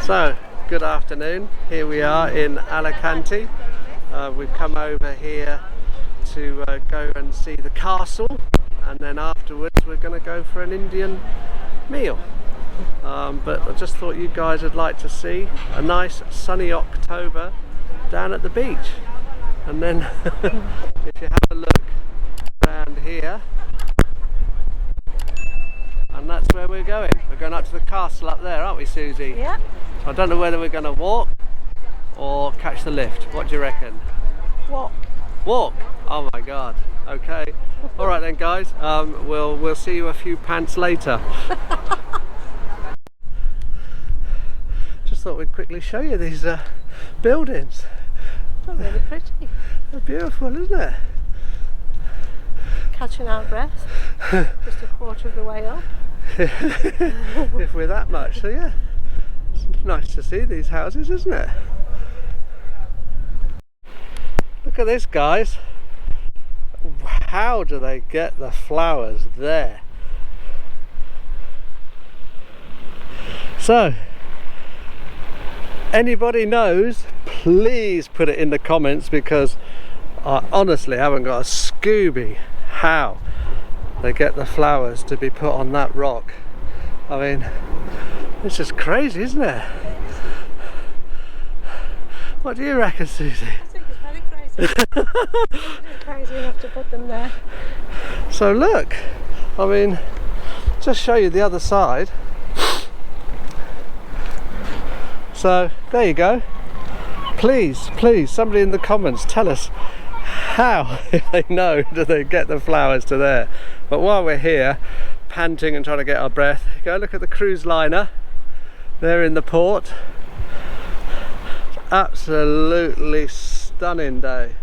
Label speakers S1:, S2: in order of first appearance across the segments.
S1: So, good afternoon. Here we are in Alicante. We've come over here to go and see the castle, and then afterwards we're going to go for an Indian meal. But I just thought you guys would like to see a nice sunny October down at the beach. And then if you have a look around here, and that's where we're going. We're going up to the castle up there, aren't we, Susie?
S2: Yeah.
S1: So I don't know whether we're going to walk or catch the lift. What do you reckon?
S2: Walk.
S1: Walk? Oh my god. Okay. All right then, guys. We'll see you a few pants later. Just thought we'd quickly show you these buildings.
S2: They're really pretty.
S1: They're beautiful, isn't it?
S2: Catching our breath. Just a quarter of the way up.
S1: If we're that much, so yeah. It's nice to see these houses, isn't it? Look at this, guys. How do they get the flowers there? So, anybody knows, please put it in the comments, because I honestly haven't got a Scooby how they get the flowers to be put on that rock. I mean, it's just crazy, isn't it? What do you reckon, Susie?
S2: I think it's very crazy. It's crazy enough to put them there.
S1: So look, I mean, just show you the other side. So there you go. Please, somebody in the comments tell us how, if they know, do they get the flowers to there. But while we're here panting and trying to get our breath, go look at the cruise liner there in the port. Absolutely stunning day.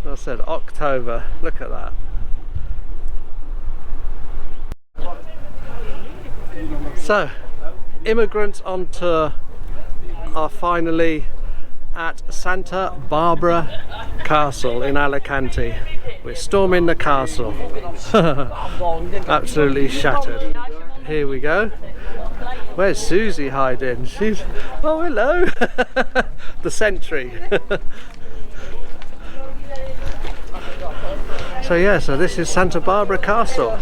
S1: As I said, October, look at that. So, immigrants on tour are finally at Santa Bárbara Castle in Alicante. We're storming the castle. Absolutely shattered. Here we go. Where's Susie hiding? She's... oh, hello! The sentry. So yeah, so this is Santa Bárbara Castle.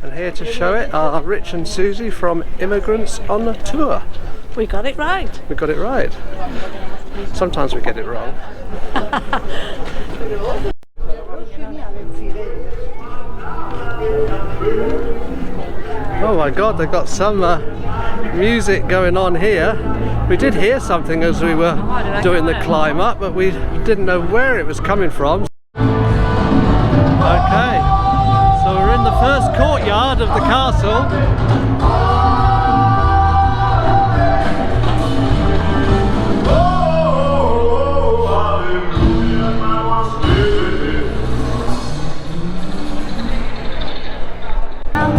S1: And here to show it are Rich and Susie from Immigrants on a Tour.
S2: We got it right.
S1: We got it right. Sometimes we get it wrong. Oh my god, they've got some music going on here. We did hear something as we were doing the climb up, but we didn't know where it was coming from. Okay, so we're in the first courtyard of the castle.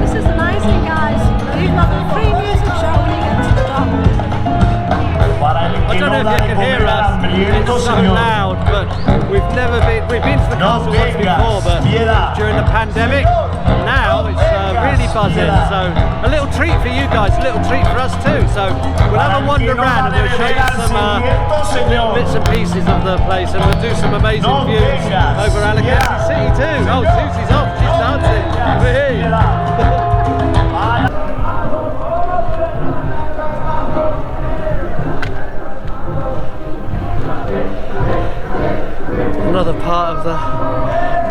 S2: This is amazing, guys. We've got a free music show when you get to the top.
S1: I don't know if you can hear us, it's so loud, but we've been to the castle once before, but during the pandemic. Now it's really buzzing, so a little treat for you guys, a little treat for us too. So we'll have a wander around and we'll show you some little bits and pieces of the place, and we'll do some amazing views over Alicante City too. Oh, Susie's off, she's dancing. Hey. Another part of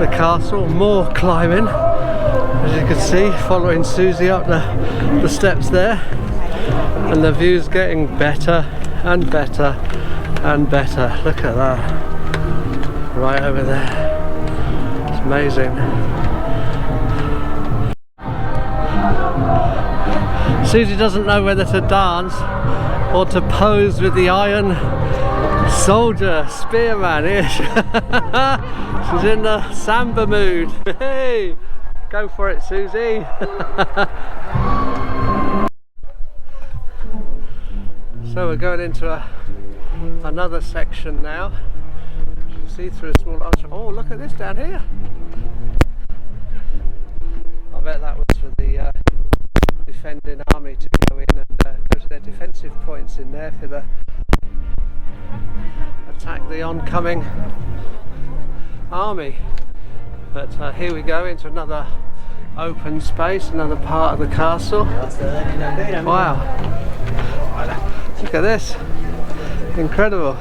S1: the castle, more climbing, as you can see, following Susie up the steps there, and the view's getting better and better and better. Look at that, right over there, it's amazing. Susie doesn't know whether to dance or to pose with the iron soldier, spearman. Here she's in the samba mood. Hey, go for it, Susie. So we're going into another section now. You can see through a small arch. Oh, look at this down here. I bet that was for the defending army to go in and defences in there for the attack the oncoming army. But here we go into another open space, another part of the castle. Wow, look at this, incredible.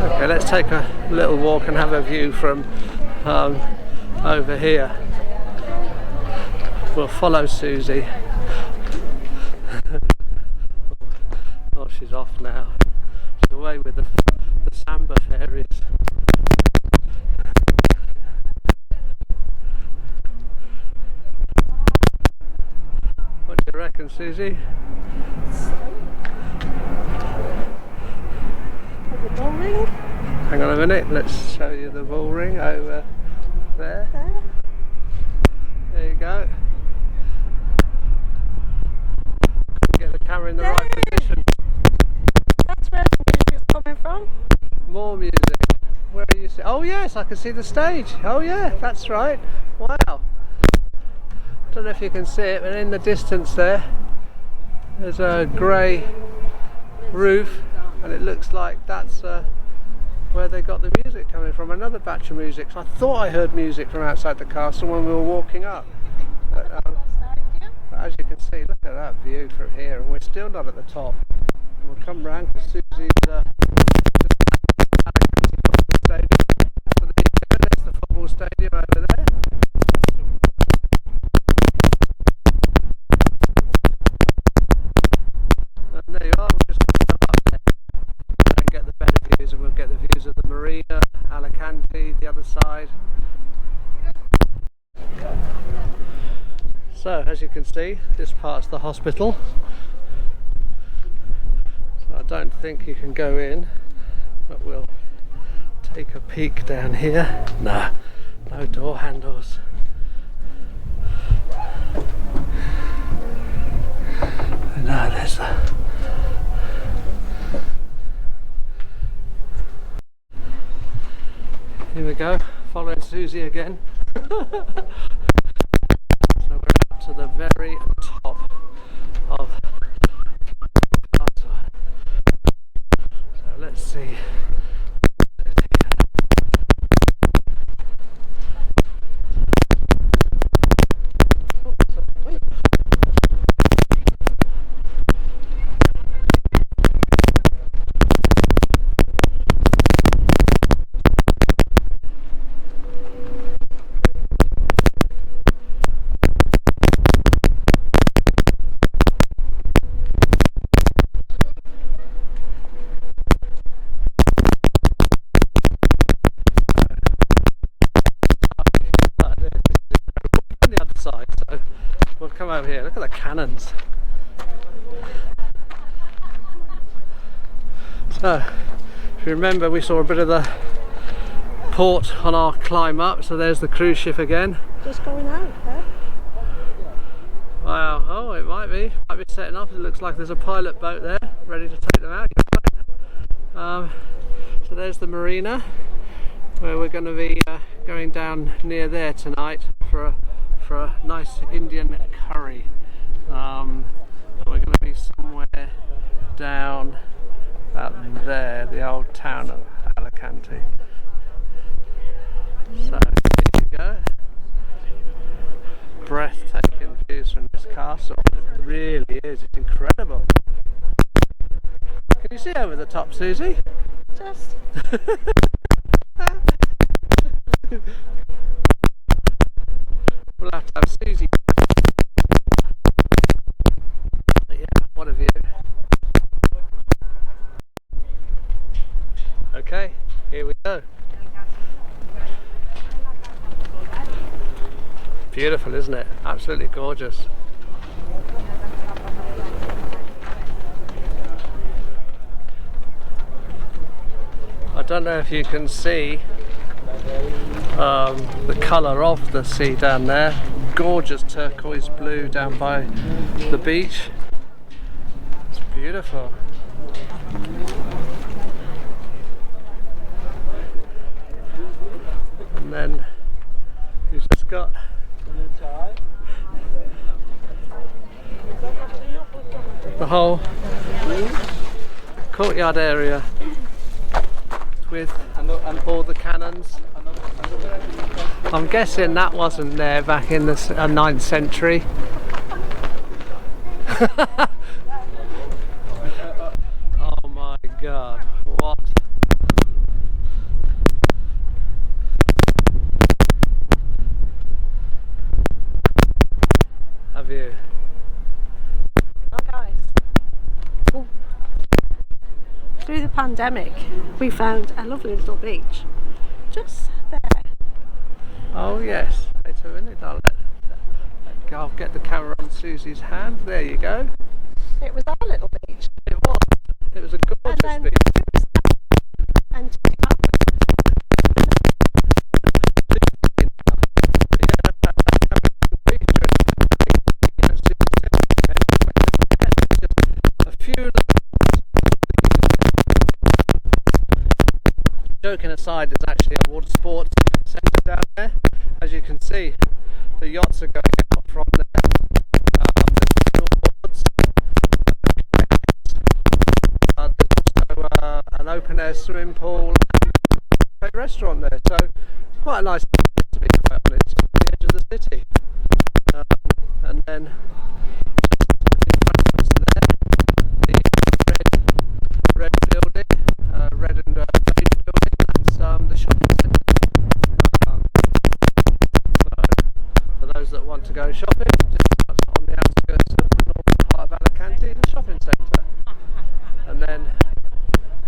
S1: Okay, let's take a little walk and have a view from over here. We'll follow Susie. Oh, she's off now. She's away with the samba fairies. What do you reckon, Susie?
S2: The bell ring.
S1: Hang on a minute, let's show you the ball ring over there. There you go. Get the camera in the right position.
S2: That's where the music is coming from.
S1: More music. Where are you? Oh yes, I can see the stage. Oh yeah, that's right. Wow. Don't know if you can see it, but in the distance there's a grey roof, and it looks like that's where they got the music coming from. Another batch of music. So I thought I heard music from outside the castle when we were walking up. But as you can see, look at that view from here, and we're still not at the top. And we'll come round because Susie's just Alicante football stadium. So there you go, there's the football stadium over there. And there you are, we'll just come up there and get the better views, and we'll get the views of the marina, Alicante, the other side. So as you can see, this part's the hospital. So I don't think you can go in, but we'll take a peek down here. Nah, no door handles. No, there's the... Here we go, following Susie again. So we're up to the very top of the castle. So let's see. Come over here, look at the cannons. So, if you remember, we saw a bit of the port on our climb up, so there's the cruise ship again.
S2: Just going out, huh?
S1: Wow, oh it might be setting off. It looks like there's a pilot boat there, ready to take them out. So there's the marina, where we're going to be going down near there tonight for a nice Indian curry. And we're going to be somewhere down out there, the old town of Alicante. So here you go. Breathtaking views from this castle. It really is, it's incredible. Can you see over the top, Susie?
S2: Just.
S1: We'll have to have Susie. But yeah, what a view. Okay, here we go. Beautiful, isn't it? Absolutely gorgeous. I don't know if you can see the colour of the sea down there. Gorgeous turquoise blue down by the beach. It's beautiful. And then you've just got the whole courtyard area with all the cannons. I'm guessing that wasn't there back in the 9th century. Oh my god, what? A view.
S2: Oh guys, through the pandemic we found a lovely little beach just there.
S1: Oh yes, wait a minute, I'll get the camera on Susie's hand. There you go.
S2: It was our little beach.
S1: It was a gorgeous
S2: And then
S1: beach.
S2: And
S1: A few joking aside, there's actually a water sports centre down there. As you can see, the yachts are going out from there. There's boards. There's also an open air swimming pool and a restaurant there. So quite a nice place, to be quite honest, on the edge of the city. And then in front of us there, the red building, red and beige building, that's the shopping centre. So for those that want to go shopping, just on the outskirts of the northern part of Alicante, the shopping centre. And then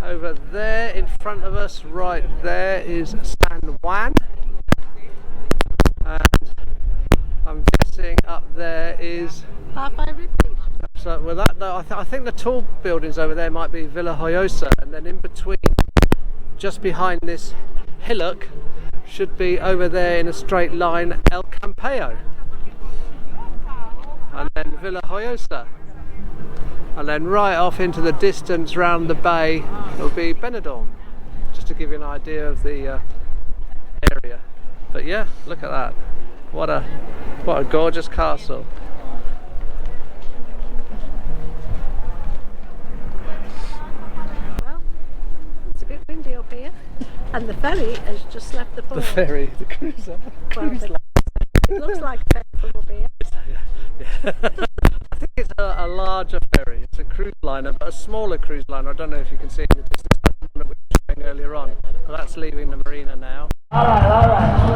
S1: over there in front of us, right there, is San Juan. And I'm guessing up there is so with that though, I think the tall buildings over there might be Villa Joyosa, and then in between, just behind this hillock, should be over there in a straight line El Campeo, and then Villa Joyosa, and then right off into the distance round the bay will be Benidorm, just to give you an idea of the area. But yeah, look at that, what a gorgeous castle.
S2: well, it's a bit windy up here, and the ferry has just left the port.
S1: The ferry, the cruiser.
S2: It looks like a ferry from up here.
S1: Yeah. I think it's a larger ferry. It's a cruise liner, but a smaller cruise liner. I don't know if you can see in the distance, like the one that we were showing earlier on. But that's leaving the marina now.
S3: All right.